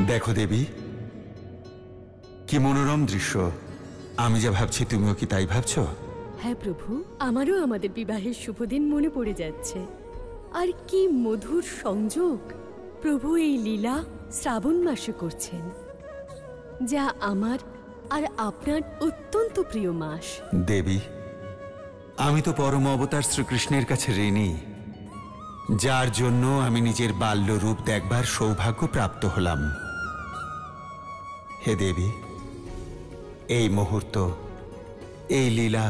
দেখো দেবী, কি মনোরম দৃশ্য। আমি যা ভাবছি তুমিও কি তাই ভাবছো? হ্যাঁ প্রভু, আমারও আমাদের বিবাহের শুভদিন মনে পড়ে যাচ্ছে। আর কি মধুর সংযোগ প্রভু এই লীলা শ্রাবণ মাসে করছেন, যা আমার আর আপনার অত্যন্ত প্রিয় মাস। দেবী, আমি তো পরম অবতার শ্রীকৃষ্ণের কাছে ঋণী, যার জন্য আমি নিজের বাল্য রূপ দেখবার সৌভাগ্য প্রাপ্ত হলাম। হে দেবী, এই মুহূর্ত, এই লীলা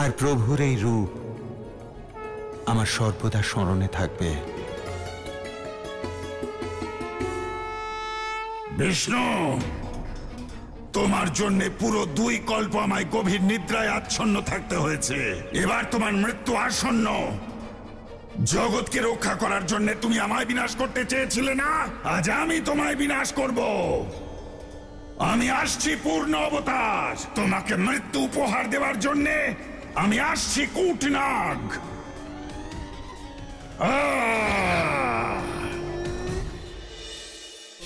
আর প্রভুর এই রূপ আমার সর্বদা স্মরণে থাকবে। বিষ্ণু, তোমার জন্য পুরো 2 কল্প আমায় গভীর নিদ্রায় আচ্ছন্ন থাকতে হয়েছে। এবার তোমার মৃত্যু আসন্ন। জগৎকে রক্ষা করার জন্য তুমি আমায় বিনাশ করতে চেয়েছিলে না? আজ আমি তোমায় বিনাশ করব। আমি আসছি পূর্ণ অবতার। তোমাকে মৃত্যু উপহার দেওয়ার জন্য আমি আসছি কূটনাগ।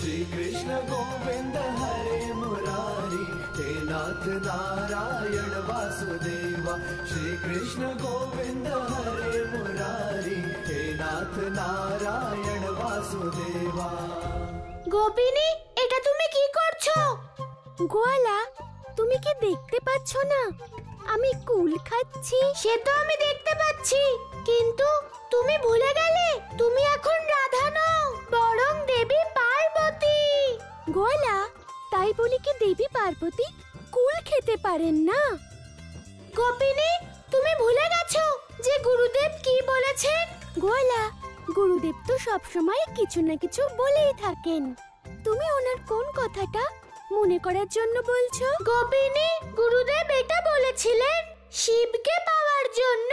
श्रीकृष्ण गोविन्द हरे मुरारी, हे नाथ नारायण वासुदेवा। श्रीकृष्ण गोविन्द हरे मुरारी, हे नाथ नारायण वासुदेवा। গোপিনী, এটা তুমি কি করছো? গোয়ালা, তুমি কি দেখতে পাচ্ছ না আমি কুল খাচ্ছি? সে তো আমি দেখতে পাচ্ছি, কিন্তু তুমি ভুলে গেলে তুমি এখন রাধা নও, বরং দেবী পার্বতী। গোয়ালা, তাই বলি কি দেবী পার্বতী কুল খেতে পারেন না? গোপিনী, তুমি ভুলে গেছো যে গুরুদেব কি বলেছেন? গোয়ালা, গুরুদেব তো সবসময় কিছু না কিছু বলেই থাকেন। তুমি ওনার কোন কথাটা মনে করার জন্য বলছো? গোপিনী, গুরুদেব এটা বলেছিলেন শিবকে পাওয়ার জন্য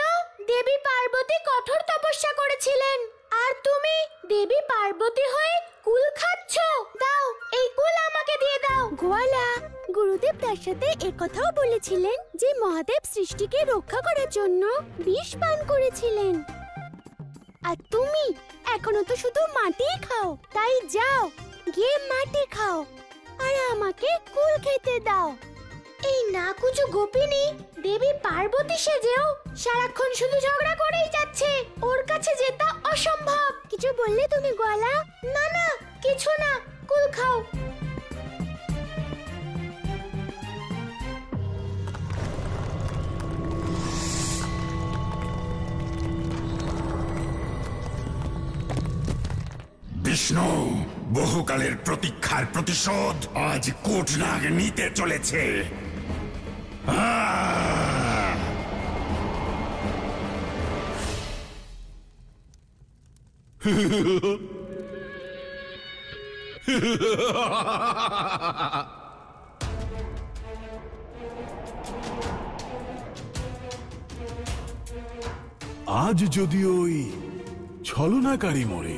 দেবী পার্বতী কঠোর তপস্যা করেছিলেন, আর তুমি দেবী পার্বতী হয়ে কুল খাচ্ছ। দাও, এই কুল আমাকে দিয়ে দাও। গোয়ালা, গুরুদেব তার সাথে একথাও বলেছিলেন যে মহাদেব সৃষ্টিকে রক্ষা করার জন্য বিষ পান করেছিলেন। আর তুমি এখনো তো শুধু মাটি খাও, তাই যাও গিয়ে মাটি খাও আর আমাকে কুল খেতে দাও। এই নাকুচু গোপিনী দেবী পার্বতী সেজেও সারাক্ষণ শুধু ঝগড়া করেই যাচ্ছে। ওর কাছে যেতে অসম্ভব। কিছু বললে তুমি গোয়ালা? না না, কিছু না, কুল খাও। বিষ্ণু, বহুকালের প্রতীক্ষার প্রতিশোধ আজ কূটনাগ নিতে চলেছে। আজ যদি ওই ছলনাকারী মরে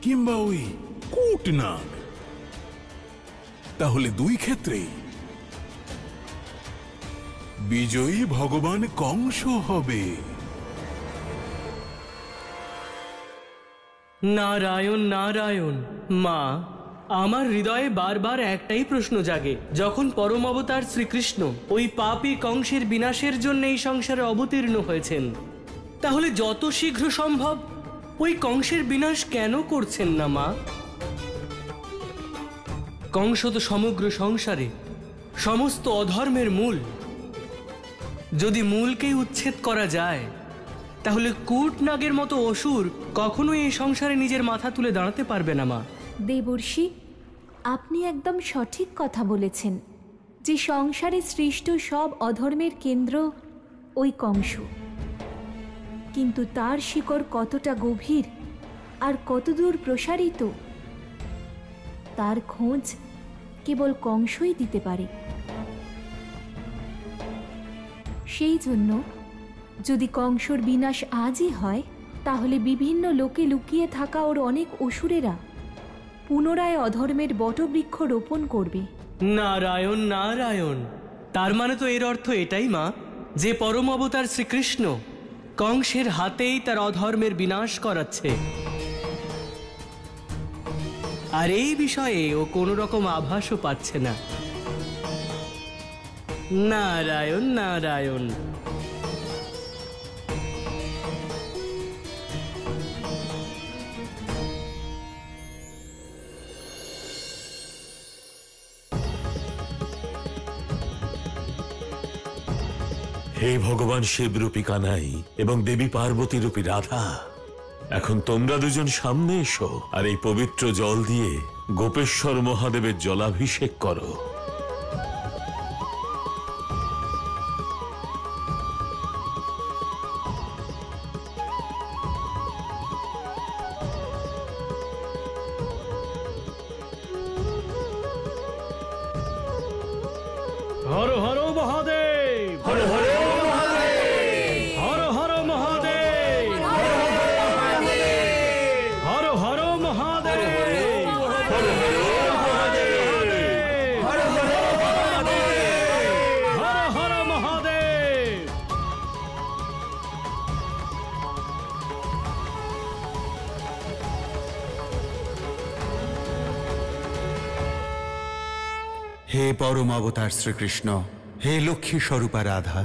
কিংবা ওই কূটনাগ, তাহলে 2 ক্ষেত্রেই বিজয়ী ভগবান কংস হবে। নারায়ণ নারায়ণ। মা, আমার হৃদয়ে বারবার একটাই প্রশ্ন জাগে, যখন পরম অবতার শ্রীকৃষ্ণ ওই পাপী কংসের বিনাশের জন্য এই সংসারে অবতীর্ণ হয়েছেন, তাহলে যত শীঘ্র সম্ভব ওই কংসের বিনাশ কেন করছেন না মা? কংস তো সমগ্র সংসারে সমস্ত অধর্মের মূল। যদি মূলকেই উচ্ছেদ করা যায়, তাহলে কূটনাগের মতো অসুর কখনোই এই সংসারে নিজের মাথা তুলে দাঁড়াতে পারবে না মা। দেবর্ষি, আপনি একদম সঠিক কথা বলেছেন যে সংসারে সৃষ্ট সব অধর্মের কেন্দ্র ওই কংস। কিন্তু তার শিকড় কতটা গভীর আর কতদূর প্রসারিত, তার খোঁজ কেবল কংসই দিতে পারে। সেই জন্য যদি কংসর বিনাশ আজই হয়, তাহলে বিভিন্ন লোকে লুকিয়ে থাকা ওর অনেক অসুরেরা পুনরায় অধর্মের বটবৃক্ষ রোপণ করবে। নারায়ণ নারায়ণ। তার মানে তো এর অর্থ এটাই মা, যে পরম অবতার শ্রীকৃষ্ণ কংসের হাতেই তার অধর্মের বিনাশ করাচ্ছে। আর এই বিষয়ে ও কোনো রকম আভাসও পাচ্ছে না। নারায়ণ নারায়ণ। হে ভগবান শিবরূপী কানাই এবং দেবী পার্বতী রূপী রাধা, এখন তোমরা দুজন সামনে এসো আর এই পবিত্র জল দিয়ে গোপেশ্বর মহাদেবের জলাভিষেক করো। হর হর মহাদেব, হর হর মহাদেব, হর হর মহাদেব, হর হর মহাদেব, হর হর মহাদেব, হর হর মহাদেব, হর হর মহাদেব। হে পরম অবতার শ্রীকৃষ্ণ, হে লক্ষ্মী স্বরূপা রাধা,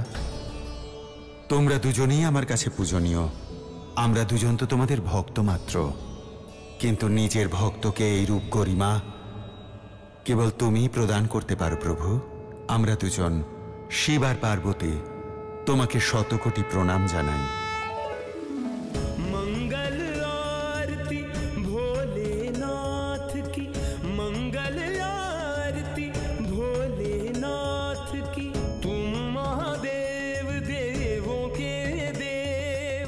তোমরা দুজনেই আমার কাছে পূজনীয়। আমরা দুজন তো তোমাদের ভক্ত মাত্র, কিন্তু নিজের ভক্তকে এই রূপ গরিমা কেবল তুমিই প্রদান করতে পারো প্রভু। আমরা দুজন শিব আর পার্বতী তোমাকে শতকোটি প্রণাম জানাই। मंगल आरती भोलेनाथ की, मंगल आरती भोलेनाथ की। तुम महादेव देवों के देव,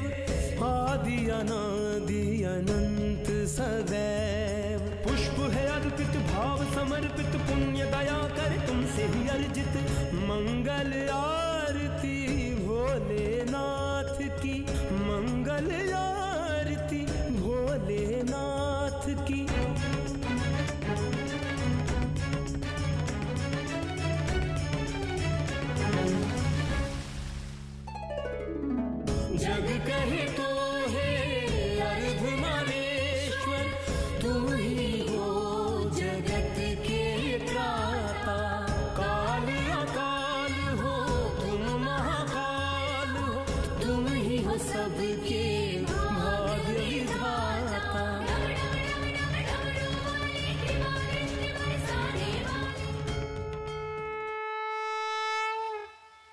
आदि अनादि अनंत सदैव। पुष्प है अर्पित भाव समर्पित, पुण्य दया कर तुमसे ही अर्जित। मंगल आरती भोलेनाथ की, मंगल आरती भोलेनाथ की। जग कहे तो है अर्धनारीश्वर, तुम ही हो जगत के त्राता। काल अकाल हो तुम महाकाल हो, तुम ही हो सबके भाग्य विधाता।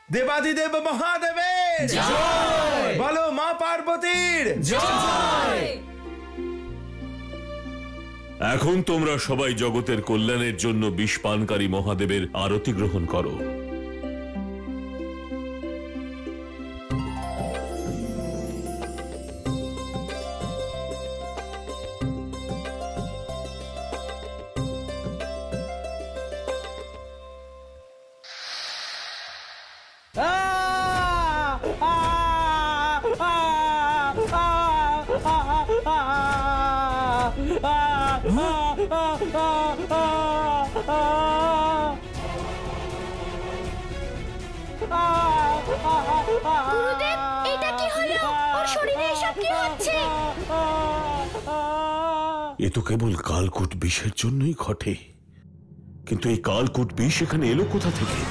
দেবাদিদেব মহাদেবের জয়, বলো মা পার্বতীর জয়। এখন তোমরা সবাই জগতের কল্যাণের জন্য বিষ পানকারী মহাদেবের আরতি গ্রহণ করো। গুরুদেব, এটা কি হলো? ওর শরীরে এসব কি হচ্ছে? এ তো কেবল কালকূট বিষের জন্যই ঘটে, কিন্তু এই কালকূট বিষ এখানে এলো কোথা থেকে?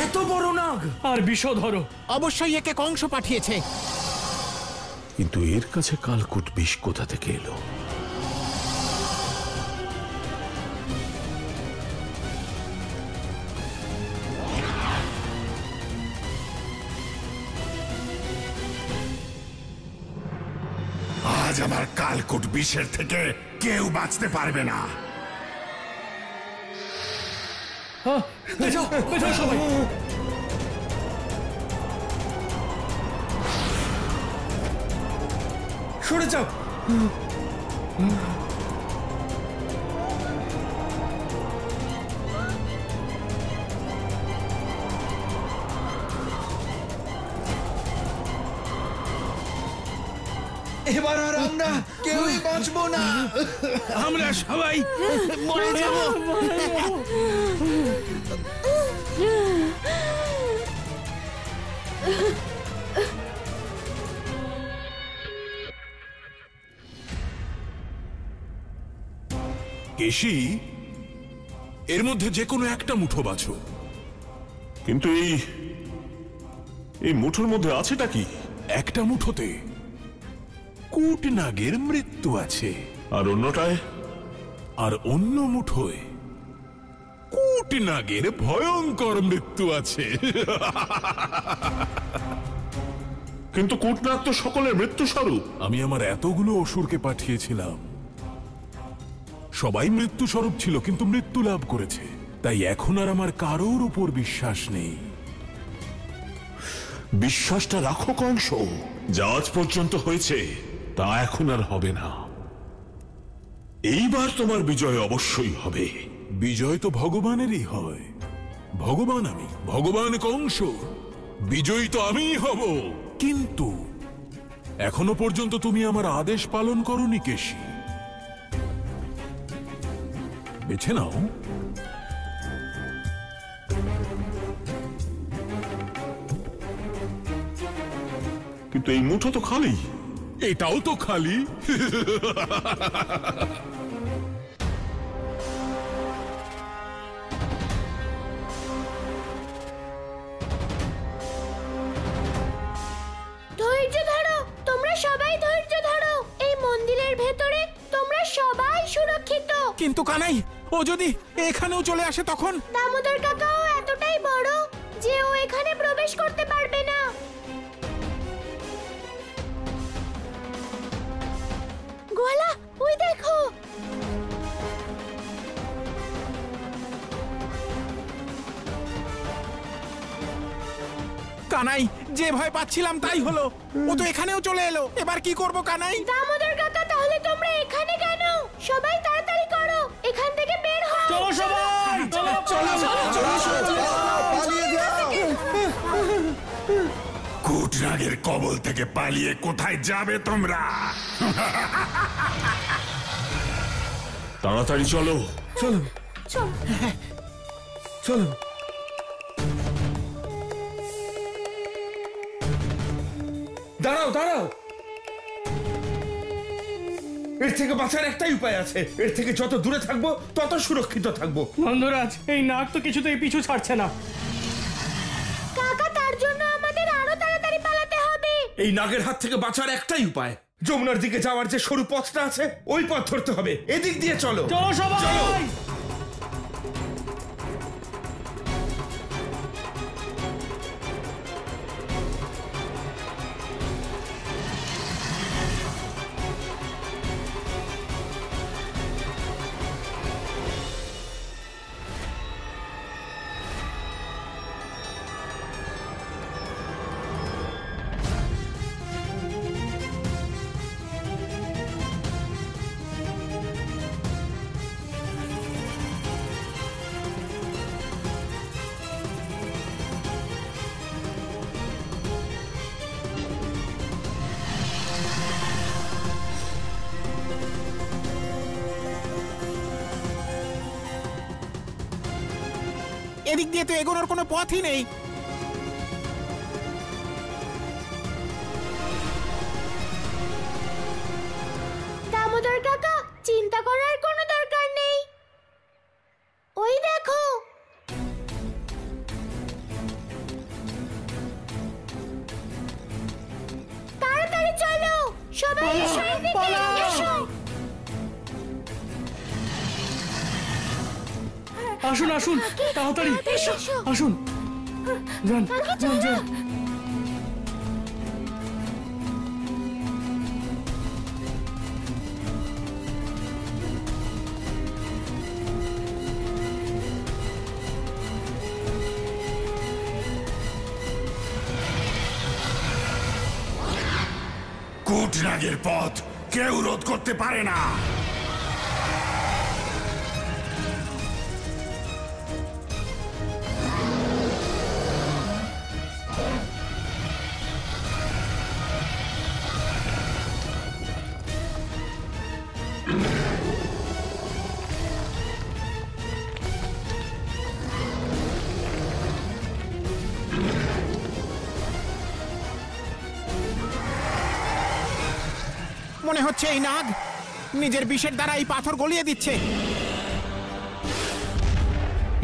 এত বড় নাগ আর বিষধর, অবশ্যই একে কংস পাঠিয়েছে। কিন্তু এর কাছে কালকূট বিষ কোথা থেকে এলো? আজ আমার কালকূট বিষের থেকে কেউ বাঁচতে পারবে না। সবাই সরে যাও। এবার আর আমরা কেউই বাঁচবো না। আমরা সবাই মরে যাব। কেশি, এর মধ্যে যে কোনো একটা মুঠো বাছো। কিন্তু এই মুঠোর মধ্যে আছেটা কি? একটা মুঠোতে কুটনাগের মৃত্যু আছে, আর অন্যটায়? আর অন্য মুঠোয় কুটনাগের ভয়ঙ্কর মৃত্যু আছে। কিন্তু কুটনাগ তো সকলের মৃত্যু স্বরূপ। আমি আমার এতগুলো অসুরকে পাঠিয়েছিলাম, সবাই মৃত্যু স্বরূপ ছিল কিন্তু মৃত্যু লাভ করেছে। তাই এখন আর আমার কারোর উপর বিশ্বাস নেই। বিশ্বাসটা রাখো কংস, যা আজ পর্যন্ত হয়েছে তা এখন আর হবে না। এইবার তোমার বিজয় অবশ্যই হবে। বিজয় তো ভগবানেরই হয়। ভগবান আমি, ভগবান কংস, বিজয়ী তো আমিই হব। কিন্তু এখনো পর্যন্ত তুমি আমার আদেশ পালন করনি কেশি। বেছে নাও। কিন্তু এই মুঠো তো খালি। এটাও তো খালি। ধৈর্য ধরো, তোমরা সবাই ধৈর্য ধরো। এই মন্দিরের ভেতরে তোমরা সবাই সুরক্ষিত। কিন্তু কানাই, ও যদি এখানেও চলে আসে তখন? দামোদর কাকাও এতটাই বড় যে ও এখানে প্রবেশ করতে পারবে না। গোয়ালা, ওই দেখো। কানাই, যে ভয় পাচ্ছিলাম তাই হলো। ও তো এখানেও চলে এলো। এবার কি করব কানাই? দামোদর কাকা, তাহলে তোমরা এখানে কেন? সবাই তাড়াতাড়ি করো, এখান থেকে বের হও। চলো সবাই, চলো চলো পালিয়ে যাও। কুটনাগের কবল থেকে পালিয়ে কোথায় যাবে তোমরা? তাড়াতাড়ি চলো। চলো চলো। দাঁড়াও দাঁড়াও, এর থেকে বাঁচার একটাই উপায় আছে। এর থেকে যত দূরে থাকবো তত সুরক্ষিত থাকবো। বন্ধুরাজ, এই নাগ তো কিছুতেই পিছু ছাড়ছে না। কাকা, তার জন্য আমাদের আরো তাড়াতাড়ি পালাতে হবে। এই নাগের হাত থেকে বাঁচার একটাই উপায়, যমুনার দিকে যাওয়ার যে সরু পথটা আছে ওই পথ ধরতে হবে। এদিক দিয়ে চলো। চলো সবাই। এদিক দিয়ে তো এগোনোর কোনো পথই নেই। দামোদর কাকা, চিন্তা করার কোনো দরকার নেই। ওই দেখো। তাড়াতাড়ি চলো, সবাই এসো এদিকে, এসো। আসুন আসুন, তাড়াতাড়ি আসুন। যান যান যান। কুটনাগের পথ কেউ রোধ করতে পারে না। মনে হচ্ছে এই নাগ নিজের বিষের দ্বারা এই পাথর গলিয়ে দিচ্ছে।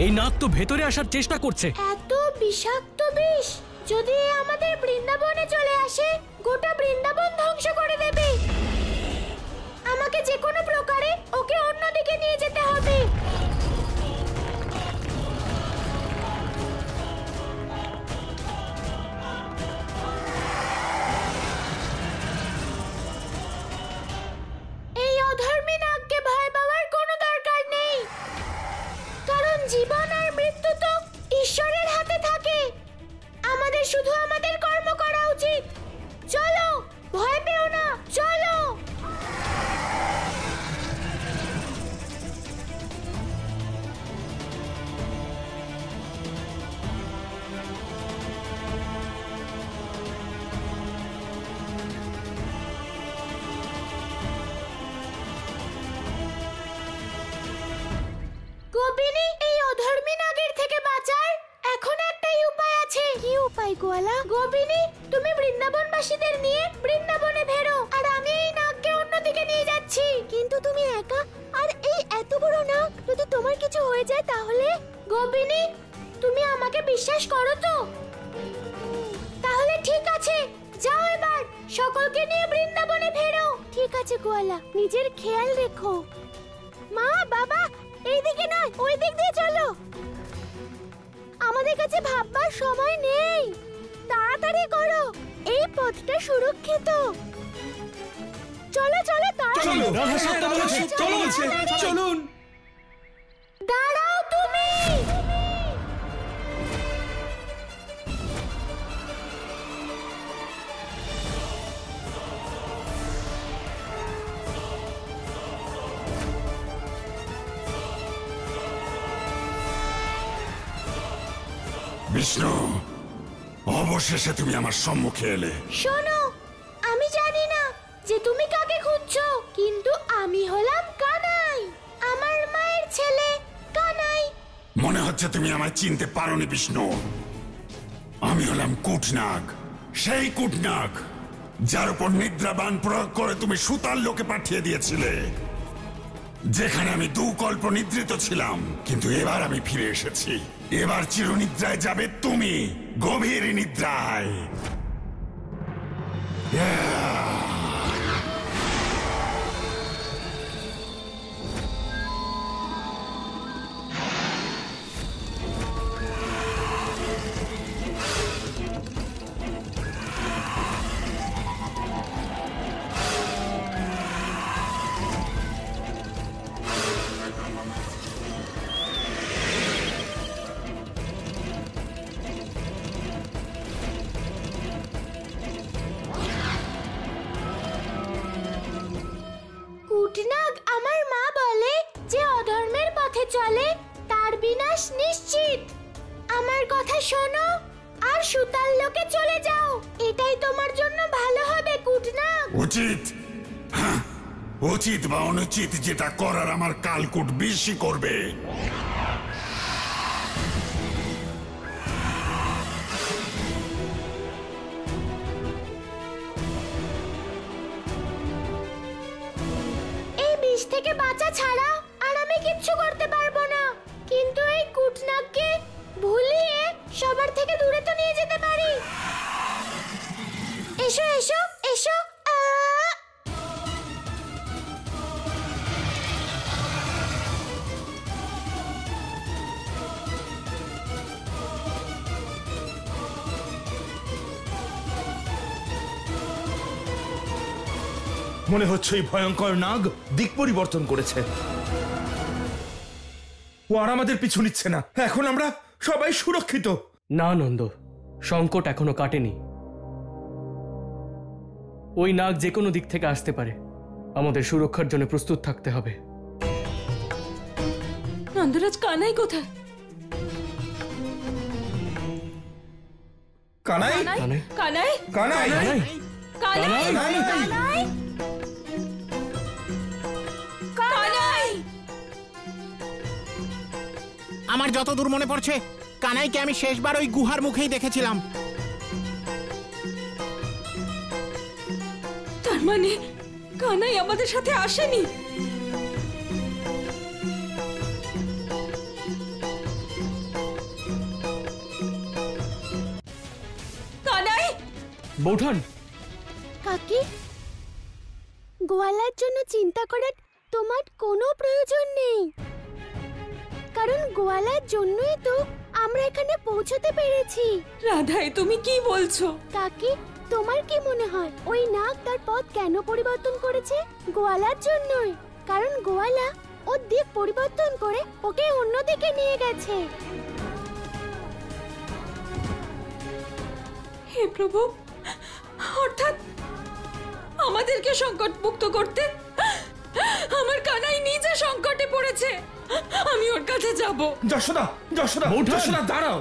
এই নাগ তো ভেতরে আসার চেষ্টা করছে। এত বিষাক্ত বিষ যদি এ আমাদের বৃন্দাবনে চলে আসে, গোটা বৃন্দাবন ধ্বংস করে দেবে। আমাকে যে কোনো প্রকারে ওকে অন্যদিকে নিয়ে যেতে হবে। এই অধর্মী নাগকে ভয় পাওয়ার কোনো দরকার নেই, কারণ জীবন আর মৃত্যু তো ঈশ্বরের হাতে থাকে। আমাদের শুধু আমাদের কর্ম করা উচিত। চলো, ভয় পেও না, চলো। গোপিনী, এই অধর্মী নাগের থেকে বাঁচার এখন একটাই উপায় আছে। কি উপায় গোয়ালা? গোপিনী, তুমি বৃন্দাবনবাসীদের নিয়ে বৃন্দাবনে ফেরো, আর আমি এই নাগকে অন্যদিকে নিয়ে যাচ্ছি। কিন্তু তুমি একা, আর এই এত বড় নাগ, যদি তোমার কিছু হয়ে যায় তাহলে? গোপিনী, তুমি আমাকে বিশ্বাস করো তো? তাহলে ঠিক আছে, যাও এবার সকলকে নিয়ে বৃন্দাবনে ফেরো। ঠিক আছে গোয়ালা, নিজের খেয়াল রেখো। মা, বাবা, এইদিকে নয়, ওই দিক দিয়ে চলো। আমাদের কাছে ভাববার সময় নেই, তাড়াতাড়ি করো, এই পথটা সুরক্ষিত। চলো চলো, চলুন। দাঁড়াও তুমি। বিষ্ণু, অবশেষে তুমি আমার সম্মুখে এলে। শোনো, আমি জানি না যে তুমি কাকে খুঁজছো, কিন্তু আমি হলাম কানাই, আমার মায়ের ছেলে কানাই। মনে হচ্ছে তুমি আমায় চিনতে পারোনি বিষ্ণু। আমি হলাম কুটনাগ, সেই কুটনাগ যার উপর নিদ্রাবান প্রয়োগ করে তুমি সুতার লোকে পাঠিয়ে দিয়েছিলে, যেখানে আমি দুকল্প নিদ্রিত ছিলাম। কিন্তু এবার আমি ফিরে এসেছি। এবার চিরনিদ্রায় যাবে তুমি, গভীর নিদ্রায়। কুটনাগ, আমার মা বলে যে অধর্মের পথে চলে তার বিনাশ নিশ্চিত। আমার কথা শোনো আর সুতার লোকে চলে যাও, এটাই তোমার জন্য ভালো হবে কুটনাগ। উচিত? হ্যাঁ, উচিত বা অনুচিত, যেটা করার আমার কালকুট বেশি করবে। এই বিষ থেকে বাঁচা ছাড়া আর আমি কিচ্ছু করতে পারবো না, কিন্তু এই কুটনাগকে ভুলিয়ে সবার থেকে দূরে তো নিয়ে যেতে পারি। এসো এসো এসো। মনে হচ্ছে এই ভয়ঙ্কর নাগ দিক পরিবর্তন করেছে। ও আর আমাদের পিছু নিচ্ছে না। এখন আমরা সবাই সুরক্ষিত। না নন্দ, সংকট এখনো কাটেনি। ওই নাগ যে কোনো দিক থেকে আসতে পারে। আমাদের সুরক্ষার জন্য প্রস্তুত থাকতে হবে। নন্দরাজ, কানাই কোথায়? কানাই, কানাই, কানাই, কানাই, কানাই, কানাই, কানাই, কানাই। আমার যতদূর মনে পড়ছে, কানাইকে আমি শেষবার ওই গুহার মুখেই দেখেছিলাম। তার মানে কানাই আমাদের সাথে আসেনি। কানাই! বৌঠান, কাকি, গোয়ালার জন্য চিন্তা করার তোমার কোনো প্রয়োজন নেই, কারণ গোয়ালার জন্যই তো আমরা এখানে পৌঁছতে পেরেছি। রাধাই, তুমি কি বলছো? কাকি, তোমার কি মনে হয় ওই নাগ তার পথ কেন পরিবর্তন করেছে? গোয়ালার জন্যই, কারণ গোয়ালা ওর দিক পরিবর্তন করে ওকে অন্যদিকে নিয়ে গেছে। হে প্রভু, অর্থাৎ আমাদেরকে সংকট মুক্ত করতে আমার কানাই নিজে সংকটে পড়েছে। আমি ওর কাছে যাব। যশোদা, যশোদা, বৌঠান! যশোদা দাঁড়াও।